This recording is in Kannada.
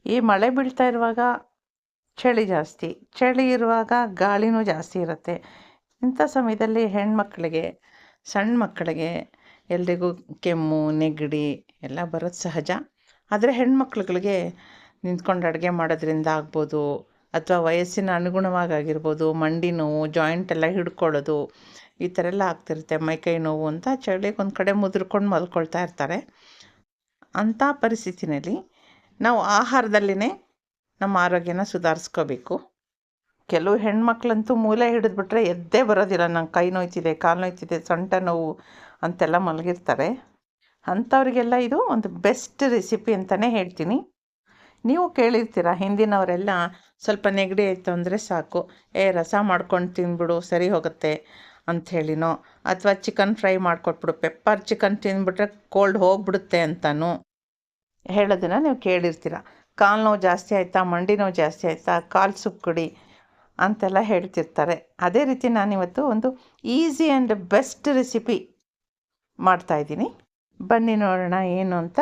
ಈ ಮಳೆ ಬೀಳ್ತಾ ಇರುವಾಗ ಚಳಿ ಜಾಸ್ತಿ, ಚಳಿ ಇರುವಾಗ ಗಾಳಿನೂ ಜಾಸ್ತಿ ಇರುತ್ತೆ. ಇಂಥ ಸಮಯದಲ್ಲಿ ಹೆಣ್ಮಕ್ಳಿಗೆ, ಸಣ್ಣ ಮಕ್ಕಳಿಗೆ ಎಲ್ರಿಗೂ ಕೆಮ್ಮು, ನೆಗಡಿ ಎಲ್ಲ ಬರೋದು ಸಹಜ. ಆದರೆ ಹೆಣ್ಮಕ್ಳುಗಳಿಗೆ ನಿಂತ್ಕೊಂಡು ಅಡುಗೆ ಮಾಡೋದ್ರಿಂದ ಆಗ್ಬೋದು, ಅಥವಾ ವಯಸ್ಸಿನ ಅನುಗುಣವಾಗಿರ್ಬೋದು, ಮಂಡಿ ನೋವು, ಜಾಯಿಂಟ್ ಎಲ್ಲ ಹಿಡ್ಕೊಳ್ಳೋದು, ಈ ಥರ ಎಲ್ಲ ಆಗ್ತಿರುತ್ತೆ. ಮೈಕೈ ನೋವು ಅಂತ ಚಳಿಗೆ ಒಂದು ಕಡೆ ಮುದುರ್ಕೊಂಡು ಮಲ್ಕೊಳ್ತಾ ಇರ್ತಾರೆ. ಅಂಥ ಪರಿಸ್ಥಿತಿನಲ್ಲಿ ನಾವು ಆಹಾರದಲ್ಲಿನೇ ನಮ್ಮ ಆರೋಗ್ಯನ ಸುಧಾರಿಸ್ಕೋಬೇಕು. ಕೆಲವು ಹೆಣ್ಮಕ್ಳಂತೂ ಮೂಲೆ ಹಿಡಿದ್ಬಿಟ್ರೆ ಎದ್ದೇ ಬರೋದಿಲ್ಲ. ನಂಗೆ ಕೈ ನೋಯ್ತಿದೆ, ಕಾಲು ನೋಯ್ತಿದೆ, ಸೊಂಟ ನೋವು ಅಂತೆಲ್ಲ ಮಲಗಿರ್ತಾರೆ. ಅಂಥವ್ರಿಗೆಲ್ಲ ಇದು ಒಂದು ಬೆಸ್ಟ್ ರೆಸಿಪಿ ಅಂತಲೇ ಹೇಳ್ತೀನಿ. ನೀವು ಕೇಳಿರ್ತೀರ, ಹಿಂದಿನವರೆಲ್ಲ ಸ್ವಲ್ಪ ನೆಗಡಿ ಆಯಿತು ಅಂದರೆ ಸಾಕು, ರಸ ಮಾಡ್ಕೊಂಡು ತಿಂದ್ಬಿಡು ಸರಿ ಹೋಗುತ್ತೆ ಅಂಥೇಳಿನೋ, ಅಥವಾ ಚಿಕನ್ ಫ್ರೈ ಮಾಡಿಕೊಟ್ಬಿಡು, ಪೆಪ್ಪರ್ ಚಿಕನ್ ತಿಂದ್ಬಿಟ್ರೆ ಕೋಲ್ಡ್ ಹೋಗ್ಬಿಡುತ್ತೆ ಅಂತನೂ ಹೇಳೋದನ್ನು ನೀವು ಕೇಳಿರ್ತೀರ. ಕಾಲು ನೋವು ಜಾಸ್ತಿ ಆಯಿತಾ, ಮಂಡಿ ನೋವು ಜಾಸ್ತಿ ಆಯಿತಾ, ಕಾಲು ಸೂಪ್ ಕುಡಿ ಅಂತೆಲ್ಲ ಹೇಳ್ತಿರ್ತಾರೆ. ಅದೇ ರೀತಿ ನಾನಿವತ್ತು ಒಂದು ಈಸಿ ಆ್ಯಂಡ್ ಬೆಸ್ಟ್ ರೆಸಿಪಿ ಮಾಡ್ತಾಯಿದ್ದೀನಿ. ಬನ್ನಿ ನೋಡೋಣ ಏನು ಅಂತ.